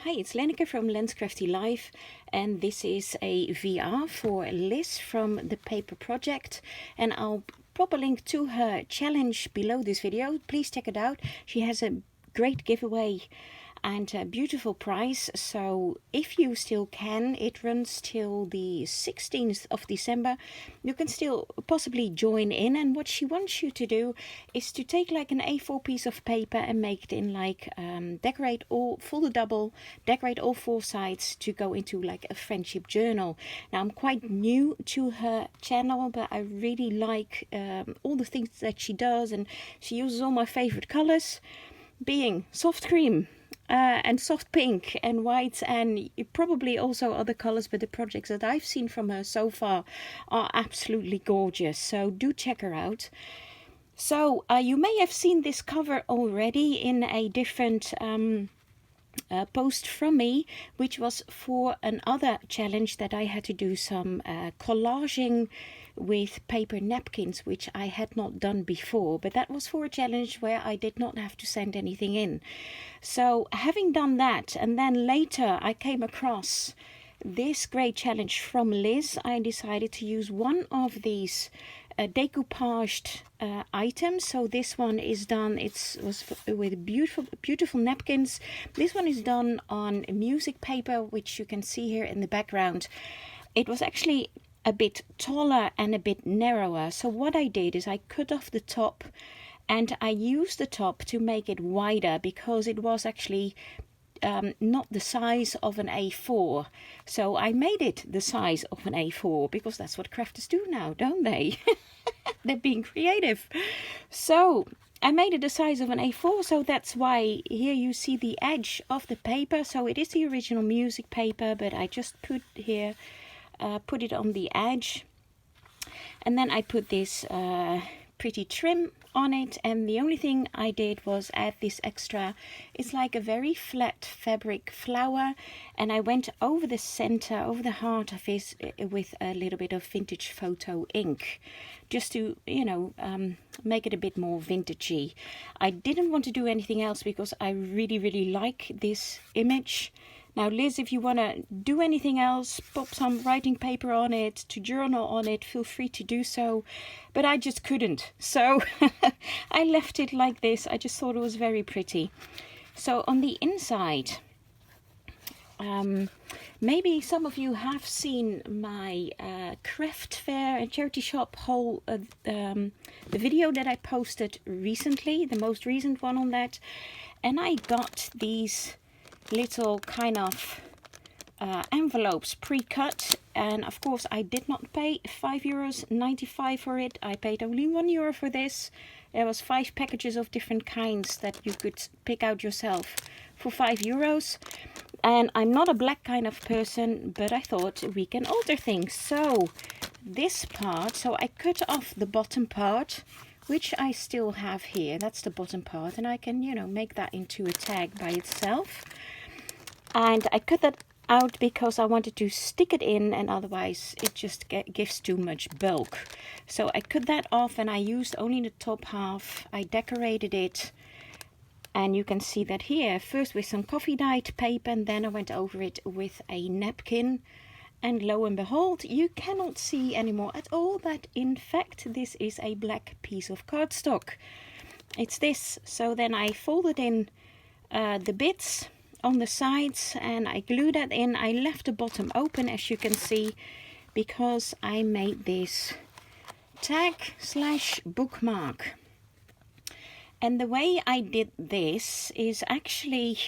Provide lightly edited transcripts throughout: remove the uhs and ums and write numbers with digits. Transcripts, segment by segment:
Hi, it's Lenneke from Lenscrafty Live, and this is a VR for Liz from the Paper Project, and I'll pop a link to her challenge below this video. Please check it out. She has a great giveaway and a beautiful prize, so if you still can, it runs till the 16th of December. You can still possibly join in, and what she wants you to do is to take like an A4 piece of paper and make it in like decorate all, fold it double, decorate all four sides to go into like a friendship journal. Now I'm quite new to her channel, but I really like all the things that she does, and she uses all my favorite colors, being soft cream, and soft pink and white, and probably also other colors, but the projects that I've seen from her so far are absolutely gorgeous, so do check her out. So you may have seen this cover already in a different post from me, which was for another challenge that I had to do some collaging with paper napkins, which I had not done before, but that was for a challenge where I did not have to send anything in. So having done that, and then later I came across this great challenge from Liz, I decided to use one of these decoupaged items. So this one is done, was with beautiful napkins. This one is done on music paper, which you can see here in the background. It was actually a bit taller and a bit narrower, so what I did is I cut off the top and I used the top to make it wider, because it was actually not the size of an A4. So I made it the size of an A4, because that's what crafters do now, don't they? They're being creative. So I made it the size of an A4, so that's why here you see the edge of the paper. So it is the original music paper, but I just put here, put it on the edge, and then I put this pretty trim on it, and the only thing I did was add this extra, it's like a very flat fabric flower, and I went over the center, over the heart of this with a little bit of vintage photo ink, just to, you know, make it a bit more vintagey. I didn't want to do anything else because I really like this image. Now, Liz, if you want to do anything else, pop some writing paper on it, to journal on it, feel free to do so. But I just couldn't. So I left it like this. I just thought it was very pretty. So on the inside, maybe some of you have seen my craft fair and charity shop haul, the video that I posted recently, the most recent one on that. And I got these little kind of envelopes pre-cut, and of course I did not pay €5.95 for it. I paid only €1 for this. There was 5 packages of different kinds that you could pick out yourself for €5. And I'm not a black kind of person, but I thought we can alter things. So this part, so I cut off the bottom part, which I still have here. That's the bottom part, and I can, you know, make that into a tag by itself. And I cut that out because I wanted to stick it in, and otherwise it just gives too much bulk. So I cut that off, and I used only the top half. I decorated it, and you can see that here, first with some coffee dyed paper, and then I went over it with a napkin. And lo and behold, you cannot see anymore at all that in fact this is a black piece of cardstock. It's this. So then I folded in the bits on the sides, and I glued that in. I left the bottom open, as you can see, because I made this tag / bookmark. And the way I did this is actually,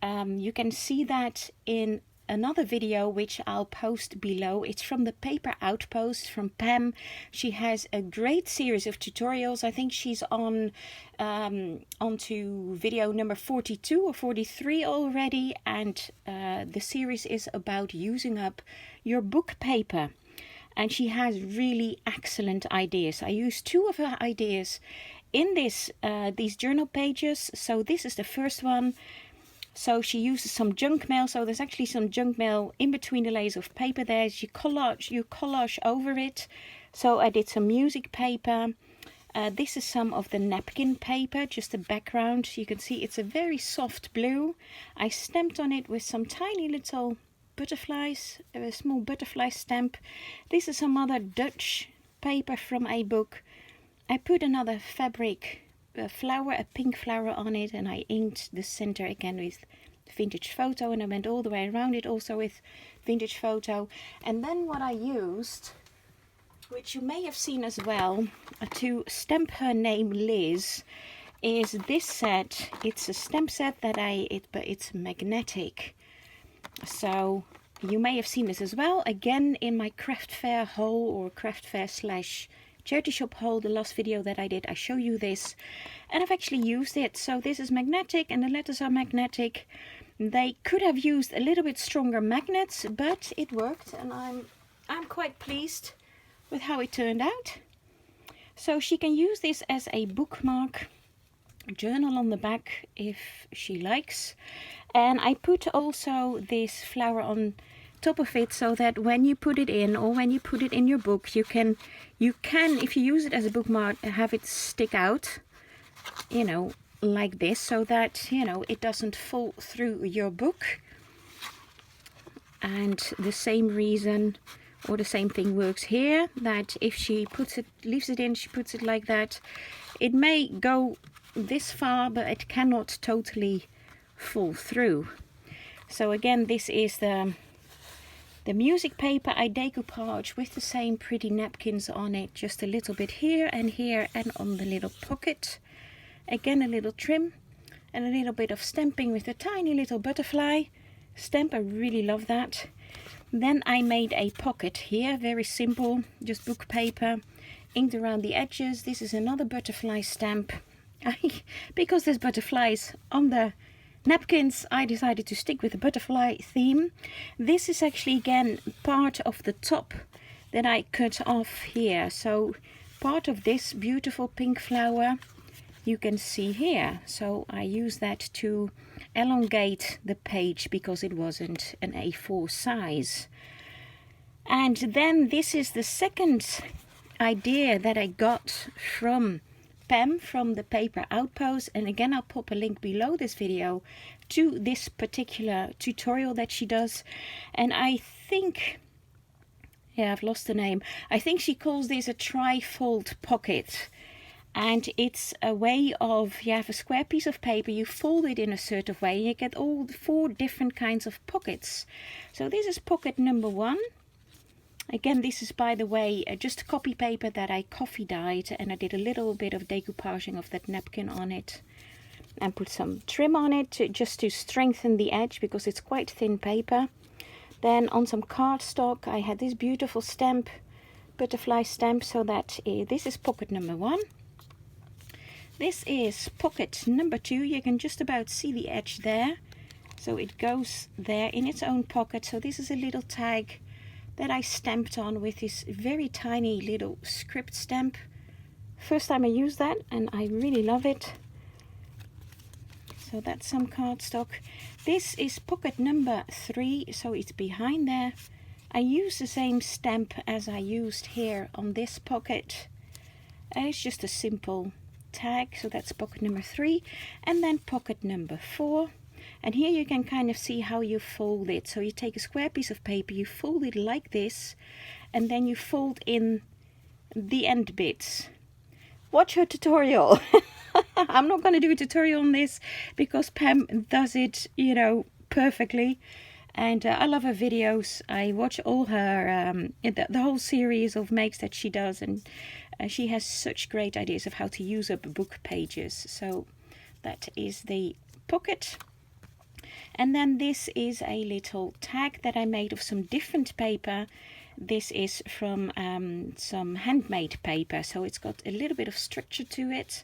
you can see that in another video which I'll post below. It's from the Paper Outpost from Pam. She has a great series of tutorials. I think she's on onto video number 42 or 43 already, and the series is about using up your book paper. And she has really excellent ideas. I used 2 of her ideas in this these journal pages. So this is the first one. So she uses some junk mail. So there's actually some junk mail in between the layers of paper there. You collage over it. So I did some music paper. This is some of the napkin paper, just the background. You can see it's a very soft blue. I stamped on it with some tiny little butterflies, a small butterfly stamp. This is some other Dutch paper from a book. I put another fabric flower, a pink flower on it, and I inked the center again with Vintage Photo, and I went all the way around it also with Vintage Photo. And then what I used, which you may have seen as well, to stamp her name Liz, is this set. It's a stamp set that but it's magnetic. So you may have seen this as well, again in my craft fair haul, or craft fair slash charity shop haul. The last video that I did, I show you this, and I've actually used it. So this is magnetic, and the letters are magnetic. They could have used a little bit stronger magnets, but it worked, and I'm quite pleased with how it turned out. So she can use this as a bookmark, journal on the back if she likes. And I put also this flower on top of it, so that when you put it in, or when you put it in your book, you can if you use it as a bookmark, have it stick out, you know, like this, so that, you know, it doesn't fall through your book. And the same reason, or the same thing works here, that if she puts it, leaves it in, she puts it like that, it may go this far, but it cannot totally fall through. So again, this is the music paper I decoupage with the same pretty napkins on it, just a little bit here and on the little pocket. Again, a little trim and a little bit of stamping with a tiny little butterfly stamp. I really love that. Then I made a pocket here, very simple, just book paper, inked around the edges. This is another butterfly stamp. Because there's butterflies on the napkins, I decided to stick with the butterfly theme. This is actually again part of the top that I cut off here. So part of this beautiful pink flower you can see here. So I use that to elongate the page because it wasn't an A4 size. And then this is the second idea that I got from Pam from the Paper Outpost, and again I'll pop a link below this video to this particular tutorial that she does. And I think, yeah, I've lost the name, I think she calls this a tri-fold pocket. And it's a way of, you have a square piece of paper, you fold it in a certain way, you get all 4 different kinds of pockets. So this is pocket number 1. Again, this is, by the way, just copy paper that I coffee dyed, and I did a little bit of decoupaging of that napkin on it and put some trim on it just to strengthen the edge because it's quite thin paper. Then on some cardstock I had this beautiful stamp, butterfly stamp, so that this is pocket number 1. This is pocket number 2. You can just about see the edge there, so it goes there in its own pocket. So this is a little tag that I stamped on with this very tiny little script stamp. First time I used that, and I really love it. So that's some cardstock. This is pocket number 3, so it's behind there. I used the same stamp as I used here on this pocket, and it's just a simple tag. So that's pocket number 3, and then pocket number 4. And here you can kind of see how you fold it. So you take a square piece of paper, you fold it like this, and then you fold in the end bits. Watch her tutorial. I'm not going to do a tutorial on this because Pam does it, you know, perfectly. And I love her videos. I watch all her, the whole series of makes that she does. And she has such great ideas of how to use up book pages. So that is the pocket. And then this is a little tag that I made of some different paper. This is from some handmade paper, so it's got a little bit of structure to it.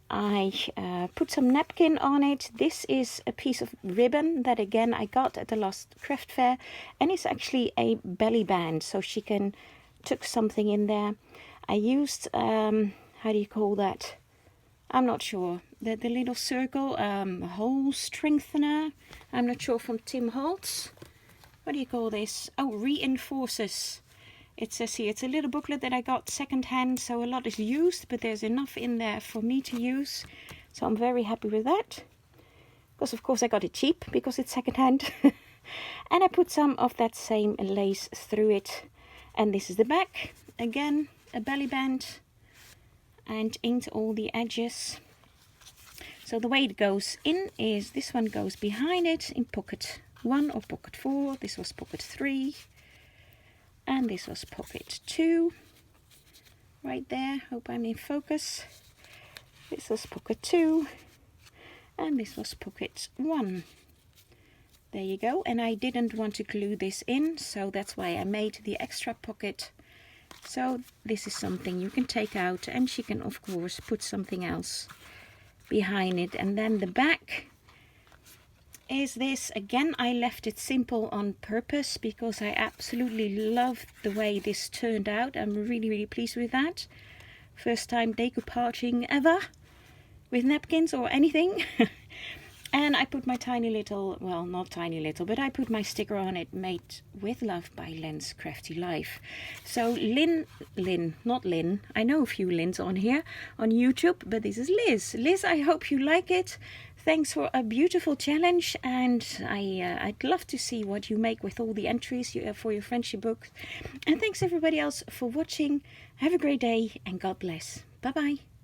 I put some napkin on it. This is a piece of ribbon that again I got at the last craft fair, and it's actually a belly band, so she can tuck something in there. I used, how do you call that? I'm not sure. The little circle, hole strengthener. I'm not sure, from Tim Holtz. What do you call this? Oh, reinforcers. It's a, see, it's a little booklet that I got second hand, so a lot is used, but there's enough in there for me to use. So I'm very happy with that. Because of course I got it cheap because it's second hand. And I put some of that same lace through it. And this is the back. Again, a belly band. And inked all the edges. So the way it goes in is this one goes behind it in pocket 1 or pocket 4. This was pocket 3. And this was pocket 2. Right there. Hope I'm in focus. This was pocket 2. And this was pocket 1. There you go. And I didn't want to glue this in, so that's why I made the extra pocket. So this is something you can take out, and she can of course put something else behind it. And then the back is this. Again, I left it simple on purpose because I absolutely love the way this turned out. I'm really pleased with that. First time decoupaging ever with napkins or anything. And I put my tiny little, well, not tiny little, but I put my sticker on it, made with love by Len's Crafty Life. So Lynn, not Lynn, I know a few Lyns on here on YouTube, but this is Liz. Liz, I hope you like it. Thanks for a beautiful challenge, and I'd love to see what you make with all the entries for your friendship book. And thanks everybody else for watching. Have a great day and God bless. Bye bye.